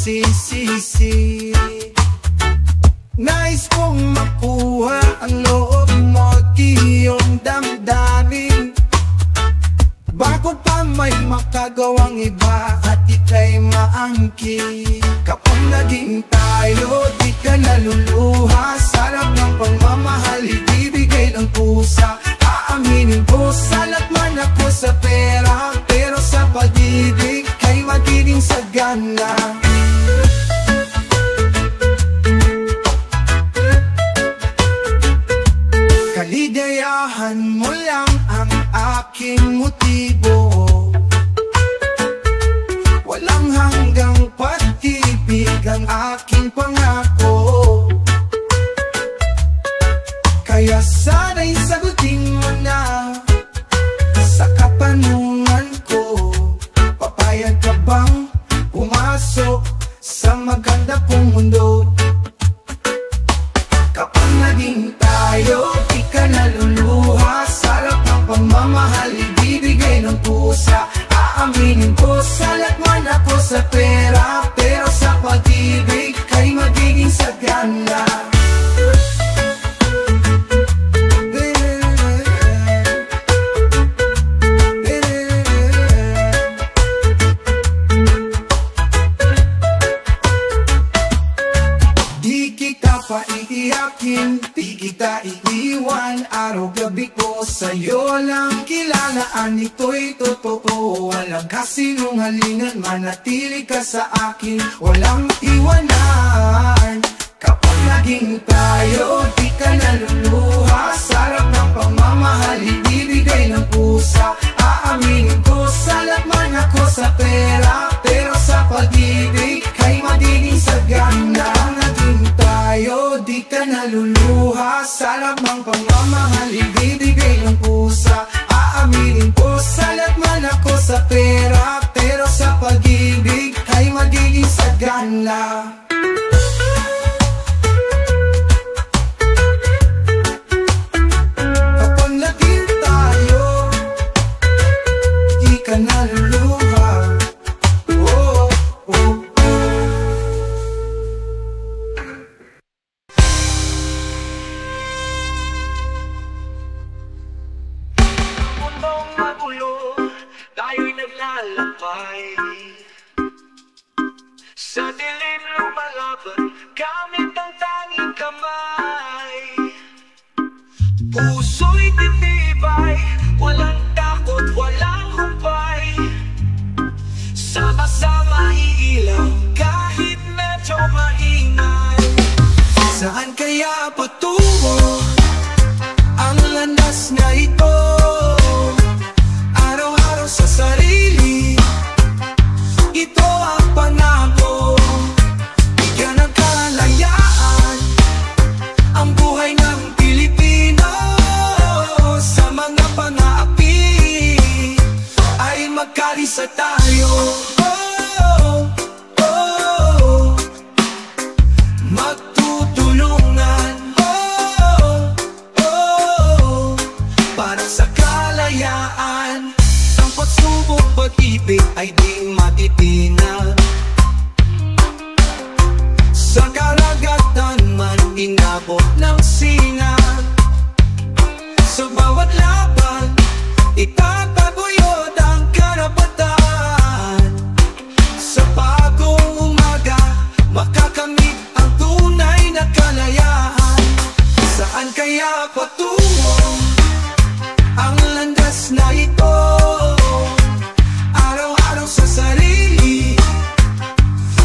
magsisisi. Nais kong makuha ang loob mo at iyong damdamin, bago pa may makagawang iba at ika'y maangkin. Kapag naging tayo, di ka naluluha. Sarap ng pagmamahal, ibibigay ng pusa. Aaminin ko, salat man ako sa pera, pero sa pag-ibig kay magiging sagana. Kaligayahan mo lang ang aking motibo, walang hanggang pag-ibig ang aking pangako. Kaya sana'y sagutin mo na sa katanungan ko, papayag ka bang pumasok sa maganda kong mundo? Kapag naging tayo, di ka naluluha. Sarap ng pagmamahal, ibibigay ng pusa. Aaminin ko, salat man ako sa pera, pero sa pag-ibig kay magiging sagana. Di kita paiiyakin, di kita iiwan. Araw-gabi ko sa'yo lang kilalaan. Ito'y totoo, walang kasinungalingan. Manatili ka sa akin, walang iwanan. Kapag naging tayo, di ka naluluha. Sarap ng pagmamahal, ibibigay ng pusa. Aaminin ko, salat man ako sa pera, pero sa pag-ibig kay magiging sagana. Naging tayo, di ka naluluha. Sarap ng pagmamahal, ibibigay ng pusa. Aaminin ko, salat man ako sa pera, pero sa pag-ibig kay magiging sagana. Kapag naging tayo, di ka naluluha. Oh, oh, oh. Mundong magulo, tayo'y naglalakbay. Sa dilim lumalaban, gamit ang tanging kamay. Puso'y titibay, walang takot, walang humpay. Sama-sama iilaw, kahit medyo maingay. Saan kaya patungo ang landas na ito? Araw-araw sa sarili, ito ang pangako. Bigyan ng kalayaan ang buhay ng Pilipino. Sa mga pang-aapi ay magkarisa tayo. Oh, oh, oh. Magtutulungan, oh, oh, para sa kalayaan. Ang pagsubok, pag-ibig ay di matitinag. Sa karagatan man inabot ng sinag. Sa bawat laban, itataguyod ang karapatan. Sa bagong umaga, makakamit ang tunay na kalayaan. Saan kaya patungo ang landas na ito? Araw-araw sa sarili,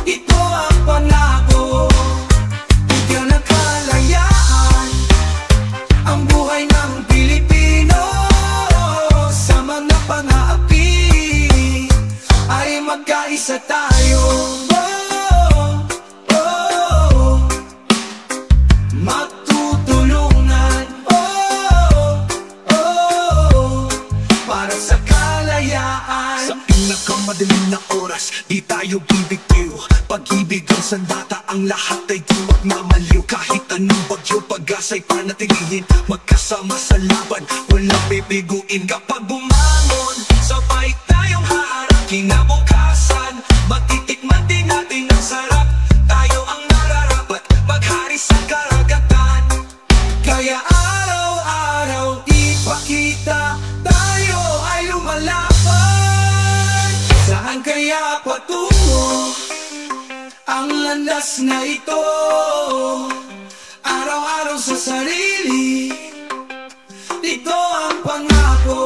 ito ang pangako. Bigyan ng kalayaan ang buhay ng Pilipino. Sa mga pang-aapi ay magkaisa tayo. Oh, oh, magtutulungan, oh, oh, para sa kalayaan. Sa pinakamadilim na oras, di tayo bibitiw. Pag-ibig ang sandata, ang lahat ay di magmamaliw. Kahit anong bagyo, pag-asa'y panatilihin. Magkasama sa laban, walang bibiguin. Kapag bumangon, sabay tayong haharap kinabukasan. Matitikman din natin ang sarap. ang landas na ito. Araw-araw sa sarili, ito ang pangako.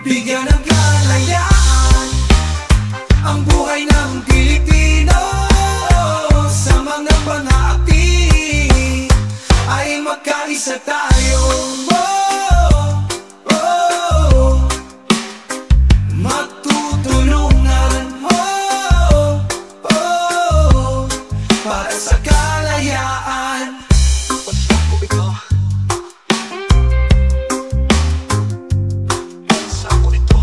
Bigyan ng kalayaan ang buhay ng Pilipino. Sa mga pang-aapi ay magkaisa tayo. Magtutulungan para sa kalayaan. Pansako ito. Pansako ito.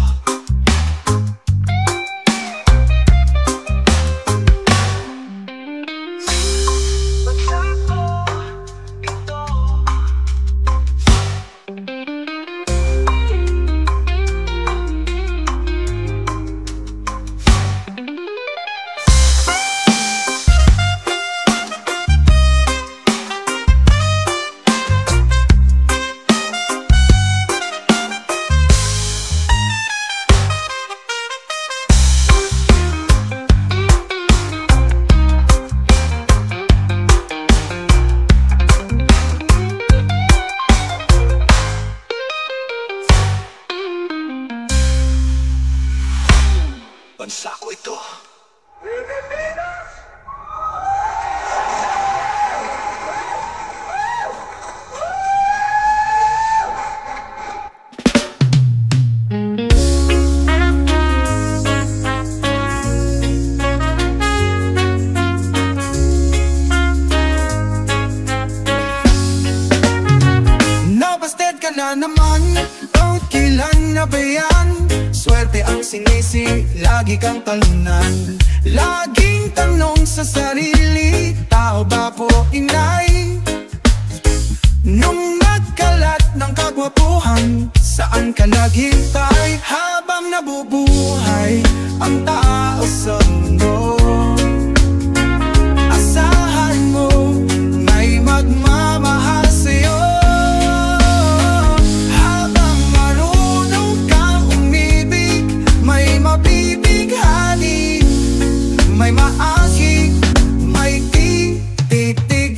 Pansako ito. Pansako ito. Nabasted ka na naman, bakit kailan na ba yan? Swerte ang sinisi, lagi kang talunan. Laging tanong sa sarili, tao ba po inay? Nung nagkalat ng kagwapuhan, saan ka naghintay? Habang nabubuhay ang tao sa mundo, asahan mo may magmamahal sa'yo. Habang marunong kang umibig, may mabibighani, may maasik, may titig.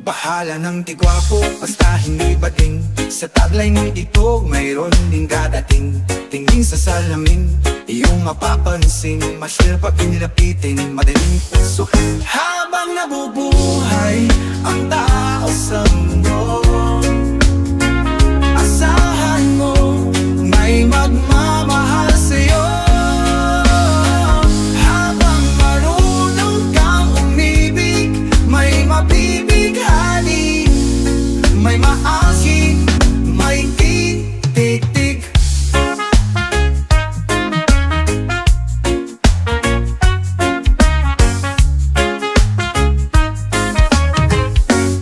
Bahala ng tigwapo, basta hindi bading. Sa taglay ng ito, mayroon din dadating. Tingin sa salamin, iyong mapapansin. Masyal pag inilapitin, madaling puso. Habang nabubuhay ang tao sa mundo, asahan mo may magmamahal sa'yo. Habang marunong kang umibig, may mabibighani, may maasik, may titig.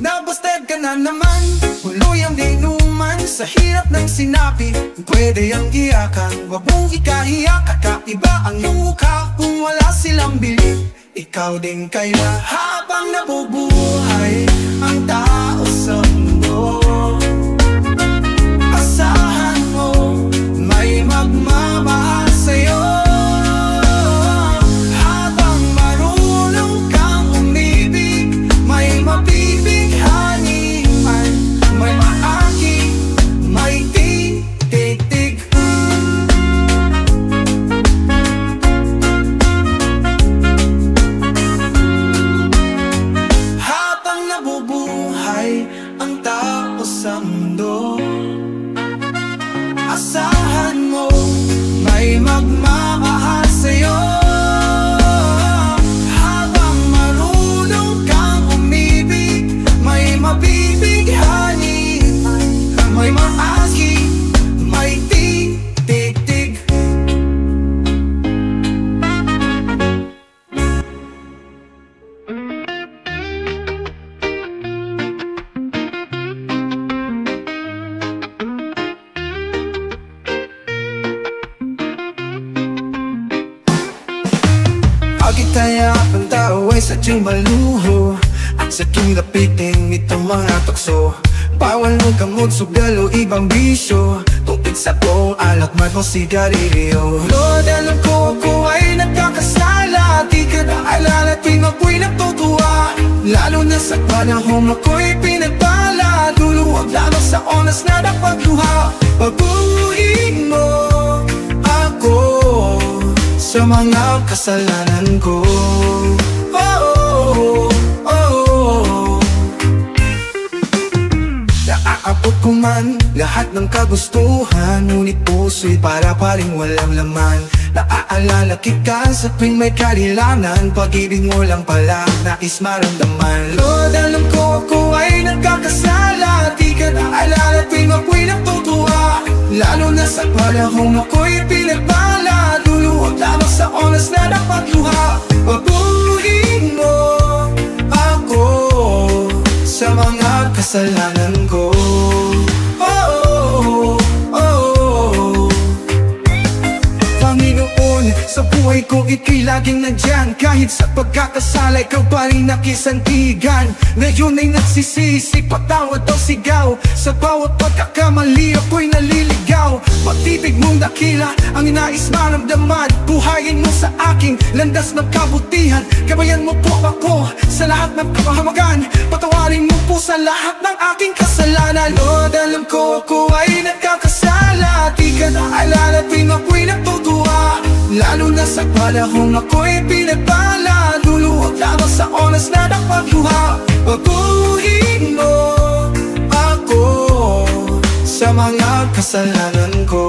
Nabasted ka na naman, huloy ang dinuman. Sa hirap ng sinabi, pwede ang iyakan. Wag mong ikahiyak, kakaiba ang mukha. Kung wala silang bili, ikaw din kaya. Habang nabubuhay ang tao sa mundo, asahan mo may magmamahal sa'yo. Habang marunong kang umibig, may mabibighani, may maaki, may titig. Habang nabubuhay ang tao sa mundo, asahan mo may magmamahal sa'yo. Habang marunong kang umibig, may mabibighani, may maasik, may titig. Bakit kaya ang tao ay sadyang maluho? At sadyang lapitin itong mga tukso. Bawal mo kamot, sugal o ibang bisyo, tungkol sa buong alak man o sigarilyo. Lord, alam ko ako ay nagkakasala, di ka naalala tuwing ako'y nagtutuwa. Lalo na sa panahon ako'y pinagpala, luluwag lamang sa oras na napagluha. Paguhin mo ako sa mga kasalanan ko. Naaabot ko man lahat ng kagustuhan, ngunit puso'y para pa rin walang laman. Naaalala kita sa tuwing may kailangan, pag-ibig mo lang pala nais maramdaman. Lord, alam ko ako ay nagkakasala, di ka naalala tuwing ako'y nagtutuwa. Lalo na sa panahon ako'y pinagpala, luluwag lamang sa oras na napagluha. Paguhin mo ako sa mga kasalanan ko. Panginoon, sa buhay ko ika'y laging nandyan. Kahit sa pagkakasala, ikaw pa rin nakisantigan. Ngayon ay nagsisisi, patawad o sigaw. Sa bawat pagkakamali ako'y naliligaw. Pag-ibig mong dakila ang inais maramdaman. Buhayin mo sa aking landas ng kabutihan. Gabayan mo po ako sa lahat ng kapahamagan. Patawarin mo po sa lahat ng aking kasalanan. Lord, alam ko ako ay nagkakasala, di ka naalala tuwing ako'y nagtutuwa. Lalo na sa panahon ako'y pinagpala, luluwag lamang sa oras na napagluha. Paguhin mo ako sa mga kasalanan ko.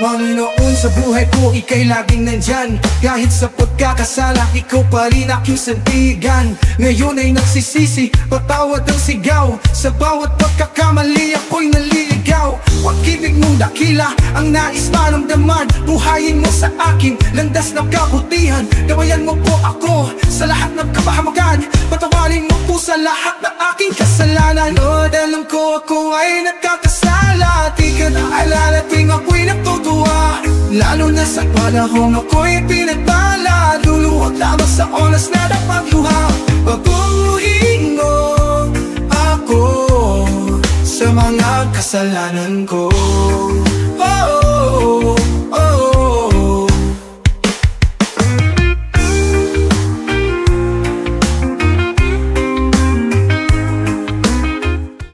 Panginoon, sa buhay ko ika'y laging nandyan. Kahit sa pagkakasala, ikaw pa rin aking santigan. Ngayon ay nagsisisi, patawad ang sigaw. Sa bawat pagkakamali ako'y naliligaw. Pag-ibig mong dakila ang nais maramdaman. Buhayin mo sa aking landas ng kabutihan. Gabayan mo po ako sa lahat ng kapahamagan. Patawarin mo po sa lahat ng aking kasalanan. Lord, alam ko ako ay nagkakasala, di ka naalala tuwing ako'y nagtutuwa. Lalo na sa panahon ako'y pinagpala, luluwag lamang sa oras na napagluha. Paguhin mo ako sa mga kasalanan ko.